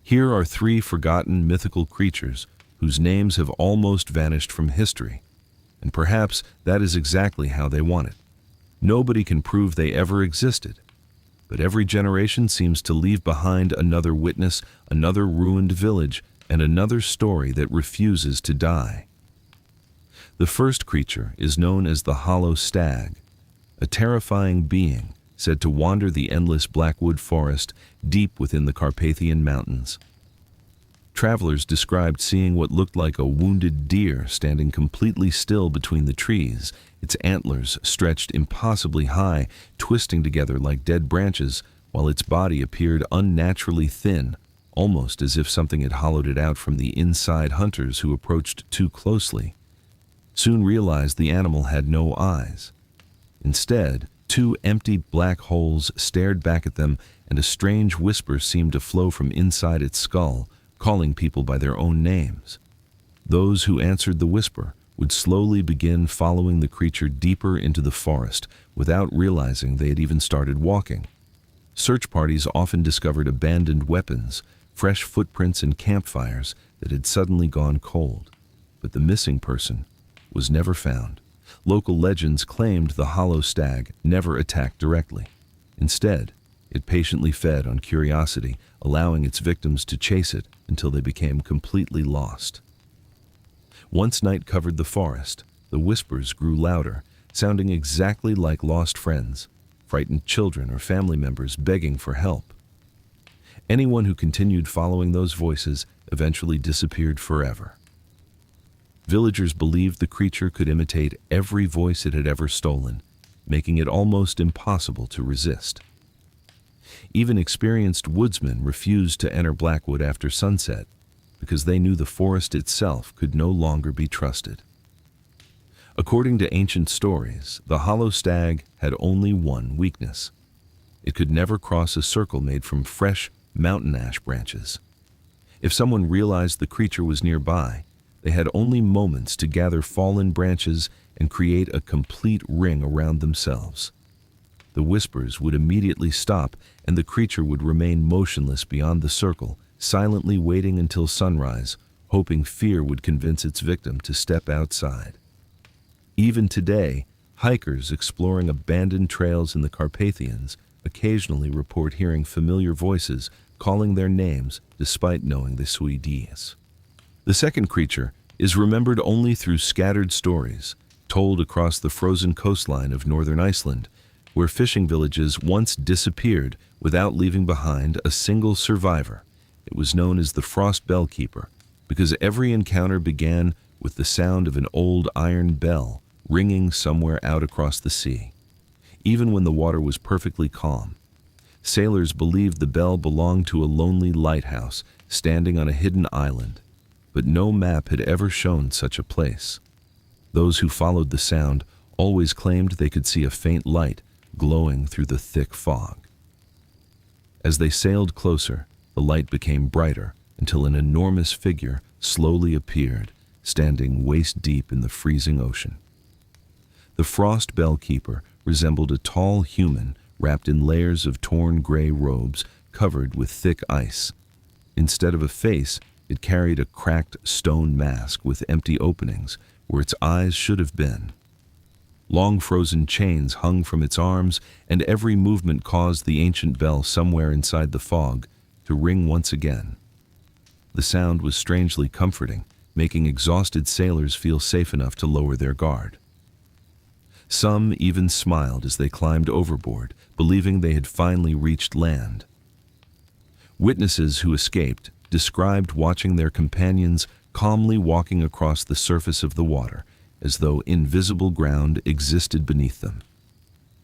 Here are three forgotten mythical creatures whose names have almost vanished from history, and perhaps that is exactly how they want it. Nobody can prove they ever existed, but every generation seems to leave behind another witness, another ruined village, and another story that refuses to die. The first creature is known as the Hollow Stag, a terrifying being said to wander the endless Blackwood forest deep within the Carpathian Mountains. Travelers described seeing what looked like a wounded deer standing completely still between the trees, its antlers stretched impossibly high, twisting together like dead branches, while its body appeared unnaturally thin, almost as if something had hollowed it out from the inside. Hunters who approached too closely soon realized the animal had no eyes. Instead, two empty black holes stared back at them, and a strange whisper seemed to flow from inside its skull, calling people by their own names. Those who answered the whisper would slowly begin following the creature deeper into the forest without realizing they had even started walking. Search parties often discovered abandoned weapons, fresh footprints, and campfires that had suddenly gone cold. But the missing person was never found. Local legends claimed the Hollow Stag never attacked directly. Instead, it patiently fed on curiosity, allowing its victims to chase it until they became completely lost. Once night covered the forest, the whispers grew louder, sounding exactly like lost friends, frightened children, or family members begging for help. Anyone who continued following those voices eventually disappeared forever. Villagers believed the creature could imitate every voice it had ever stolen, making it almost impossible to resist. Even experienced woodsmen refused to enter Blackwood after sunset because they knew the forest itself could no longer be trusted. According to ancient stories, the Hollow Stag had only one weakness. It could never cross a circle made from fresh mountain ash branches. If someone realized the creature was nearby, they had only moments to gather fallen branches and create a complete ring around themselves. The whispers would immediately stop, and the creature would remain motionless beyond the circle, silently waiting until sunrise, hoping fear would convince its victim to step outside. Even today, hikers exploring abandoned trails in the Carpathians occasionally report hearing familiar voices calling their names despite knowing the sui dies. The second creature is remembered only through scattered stories told across the frozen coastline of northern Iceland, where fishing villages once disappeared without leaving behind a single survivor. It was known as the Frost Bellkeeper because every encounter began with the sound of an old iron bell ringing somewhere out across the sea. Even when the water was perfectly calm, sailors believed the bell belonged to a lonely lighthouse standing on a hidden island, but no map had ever shown such a place. Those who followed the sound always claimed they could see a faint light glowing through the thick fog. As they sailed closer, the light became brighter until an enormous figure slowly appeared, standing waist-deep in the freezing ocean. The Frost Bellkeeper resembled a tall human wrapped in layers of torn gray robes covered with thick ice. Instead of a face, it carried a cracked stone mask with empty openings where its eyes should have been. Long frozen chains hung from its arms, and every movement caused the ancient bell somewhere inside the fog to ring once again. The sound was strangely comforting, making exhausted sailors feel safe enough to lower their guard. Some even smiled as they climbed overboard, believing they had finally reached land. Witnesses who escaped described watching their companions calmly walking across the surface of the water, as though invisible ground existed beneath them.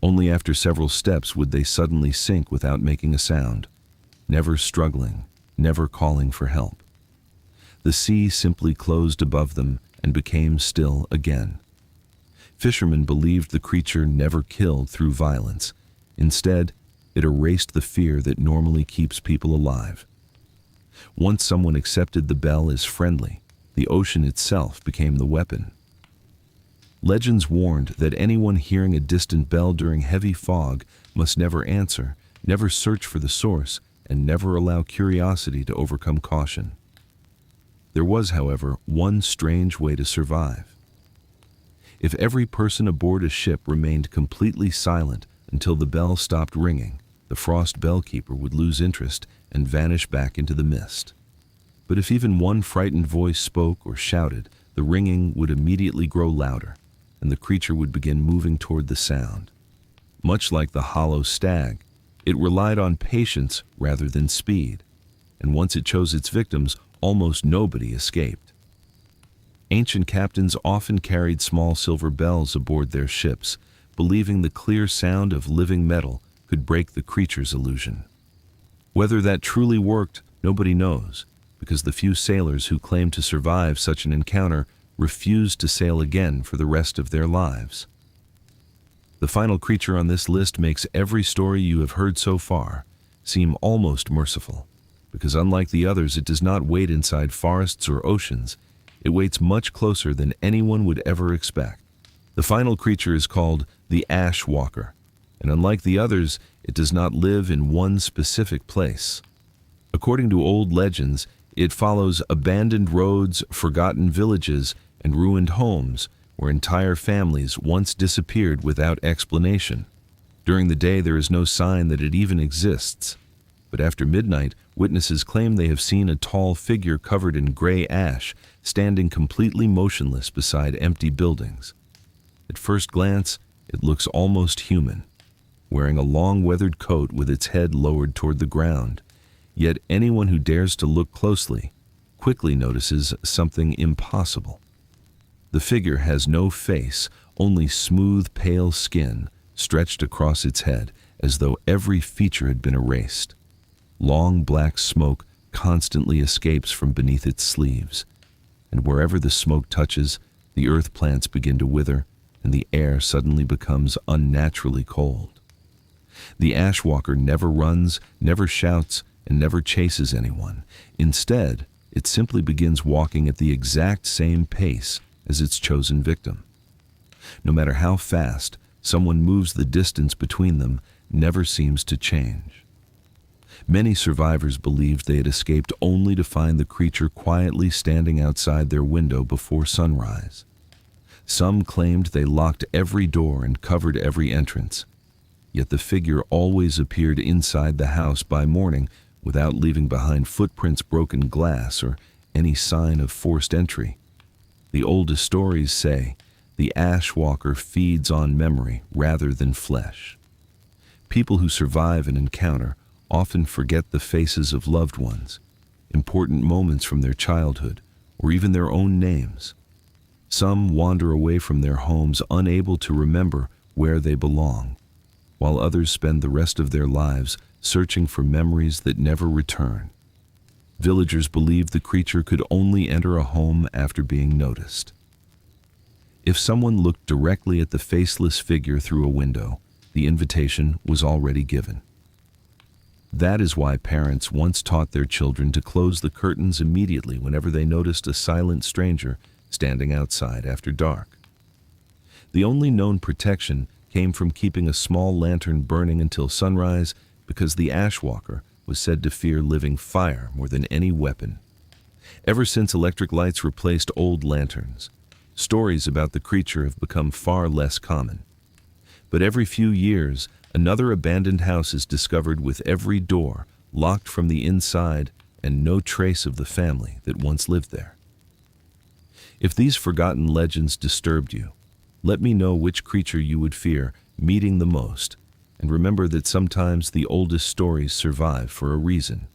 Only after several steps would they suddenly sink without making a sound, never struggling, never calling for help. The sea simply closed above them and became still again. Fishermen believed the creature never killed through violence. Instead, it erased the fear that normally keeps people alive. Once someone accepted the bell as friendly, the ocean itself became the weapon. Legends warned that anyone hearing a distant bell during heavy fog must never answer, never search for the source, and never allow curiosity to overcome caution. There was, however, one strange way to survive. If every person aboard a ship remained completely silent until the bell stopped ringing, the frost bellkeeper would lose interest and vanish back into the mist. But if even one frightened voice spoke or shouted, the ringing would immediately grow louder, and the creature would begin moving toward the sound. Much like the Hollow Stag, it relied on patience rather than speed, and once it chose its victims, almost nobody escaped. Ancient captains often carried small silver bells aboard their ships, believing the clear sound of living metal could break the creature's illusion. Whether that truly worked, nobody knows, because the few sailors who claimed to survive such an encounter refused to sail again for the rest of their lives. The final creature on this list makes every story you have heard so far seem almost merciful, because unlike the others, it does not wait inside forests or oceans. It waits much closer than anyone would ever expect. The final creature is called the Ash Walker, and unlike the others, it does not live in one specific place. According to old legends, it follows abandoned roads, forgotten villages, and ruined homes where entire families once disappeared without explanation. During the day, there is no sign that it even exists, but after midnight, witnesses claim they have seen a tall figure covered in gray ash standing completely motionless beside empty buildings. At first glance, it looks almost human, wearing a long weathered coat with its head lowered toward the ground. Yet anyone who dares to look closely quickly notices something impossible. The figure has no face, only smooth, pale skin stretched across its head as though every feature had been erased. Long black smoke constantly escapes from beneath its sleeves, and wherever the smoke touches, the earth plants begin to wither, and the air suddenly becomes unnaturally cold. The Ashwalker never runs, never shouts, and never chases anyone. Instead, it simply begins walking at the exact same pace as its chosen victim. No matter how fast someone moves, the distance between them never seems to change. Many survivors believed they had escaped only to find the creature quietly standing outside their window before sunrise. Some claimed they locked every door and covered every entrance, yet the figure always appeared inside the house by morning without leaving behind footprints, broken glass, or any sign of forced entry. The oldest stories say the Ashwalker feeds on memory rather than flesh. People who survive an encounter often forget the faces of loved ones, important moments from their childhood, or even their own names. Some wander away from their homes unable to remember where they belong, while others spend the rest of their lives searching for memories that never return. Villagers believed the creature could only enter a home after being noticed. If someone looked directly at the faceless figure through a window, the invitation was already given. That is why parents once taught their children to close the curtains immediately whenever they noticed a silent stranger standing outside after dark. The only known protection came from keeping a small lantern burning until sunrise, because the Ashwalker was said to fear living fire more than any weapon. Ever since electric lights replaced old lanterns, stories about the creature have become far less common. But every few years, another abandoned house is discovered with every door locked from the inside and no trace of the family that once lived there. If these forgotten legends disturbed you, let me know which creature you would fear meeting the most, and remember that sometimes the oldest stories survive for a reason.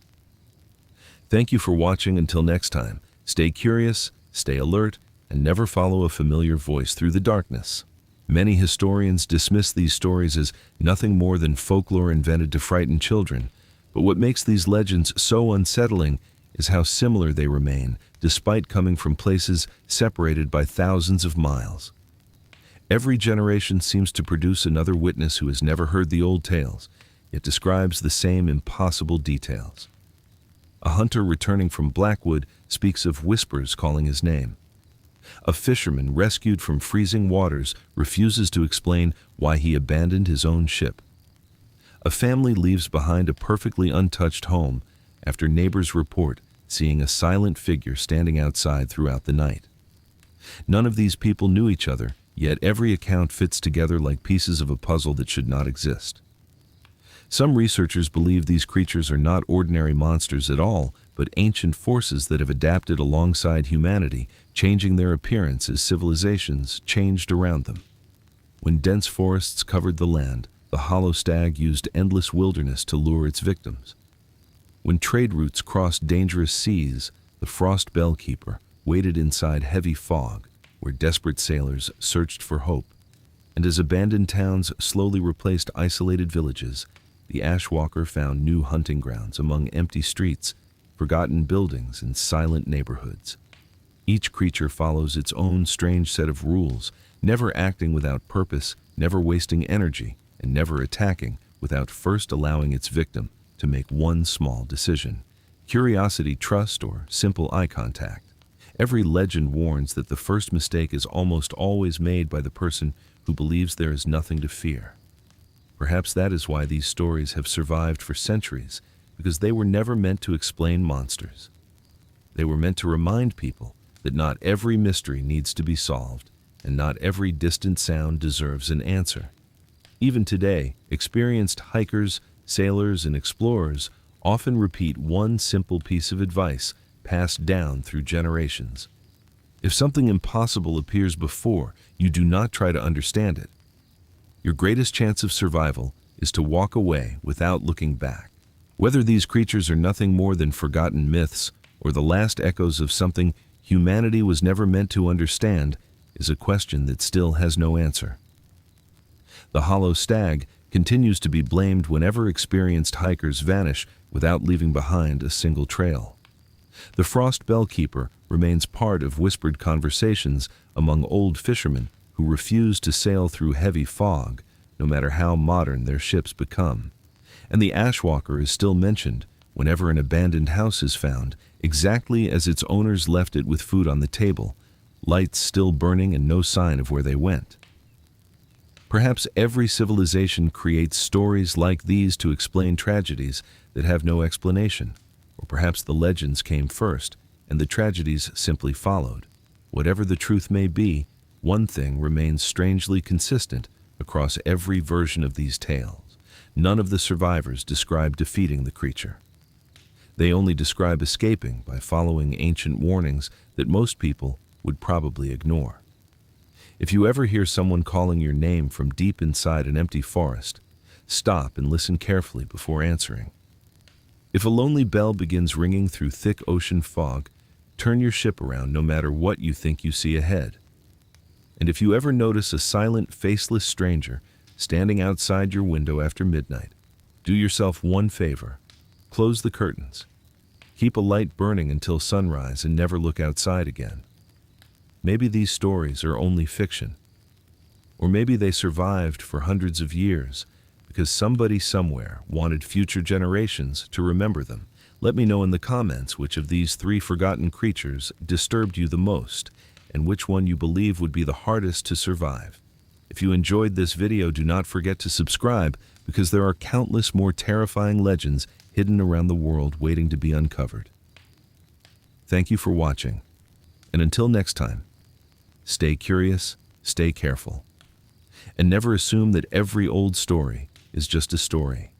Thank you for watching. Until next time, stay curious, stay alert, and never follow a familiar voice through the darkness. Many historians dismiss these stories as nothing more than folklore invented to frighten children, but what makes these legends so unsettling is how similar they remain, despite coming from places separated by thousands of miles. Every generation seems to produce another witness who has never heard the old tales, yet describes the same impossible details. A hunter returning from Blackwood speaks of whispers calling his name. A fisherman rescued from freezing waters refuses to explain why he abandoned his own ship. A family leaves behind a perfectly untouched home after neighbors report seeing a silent figure standing outside throughout the night. None of these people knew each other, yet every account fits together like pieces of a puzzle that should not exist. Some researchers believe these creatures are not ordinary monsters at all, but ancient forces that have adapted alongside humanity, changing their appearance as civilizations changed around them. When dense forests covered the land, the hollow stag used endless wilderness to lure its victims. When trade routes crossed dangerous seas, the frost bellkeeper waited inside heavy fog, where desperate sailors searched for hope. And as abandoned towns slowly replaced isolated villages, the ashwalker found new hunting grounds among empty streets, forgotten buildings, and silent neighborhoods. Each creature follows its own strange set of rules, never acting without purpose, never wasting energy, and never attacking without first allowing its victim to make one small decision: curiosity, trust, or simple eye contact. Every legend warns that the first mistake is almost always made by the person who believes there is nothing to fear. Perhaps that is why these stories have survived for centuries, because they were never meant to explain monsters. They were meant to remind people that not every mystery needs to be solved, and not every distant sound deserves an answer. Even today, experienced hikers, sailors, and explorers often repeat one simple piece of advice passed down through generations. If something impossible appears before, you do not try to understand it. Your greatest chance of survival is to walk away without looking back. Whether these creatures are nothing more than forgotten myths or the last echoes of something humanity was never meant to understand is a question that still has no answer. The hollow stag continues to be blamed whenever experienced hikers vanish without leaving behind a single trail. The frost bellkeeper remains part of whispered conversations among old fishermen who refuse to sail through heavy fog, no matter how modern their ships become. And the ashwalker is still mentioned whenever an abandoned house is found, exactly as its owners left it with food on the table, lights still burning and no sign of where they went. Perhaps every civilization creates stories like these to explain tragedies that have no explanation, or perhaps the legends came first and the tragedies simply followed. Whatever the truth may be, one thing remains strangely consistent across every version of these tales. None of the survivors describe defeating the creature. They only describe escaping by following ancient warnings that most people would probably ignore. If you ever hear someone calling your name from deep inside an empty forest, stop and listen carefully before answering. If a lonely bell begins ringing through thick ocean fog, turn your ship around no matter what you think you see ahead. And if you ever notice a silent, faceless stranger standing outside your window after midnight, do yourself one favor: close the curtains. Keep a light burning until sunrise and never look outside again. Maybe these stories are only fiction. Or maybe they survived for hundreds of years because somebody somewhere wanted future generations to remember them. Let me know in the comments which of these 3 forgotten creatures disturbed you the most, and which one you believe would be the hardest to survive. If you enjoyed this video, do not forget to subscribe, because there are countless more terrifying legends hidden around the world waiting to be uncovered. Thank you for watching, and until next time, stay curious, stay careful, and never assume that every old story is just a story.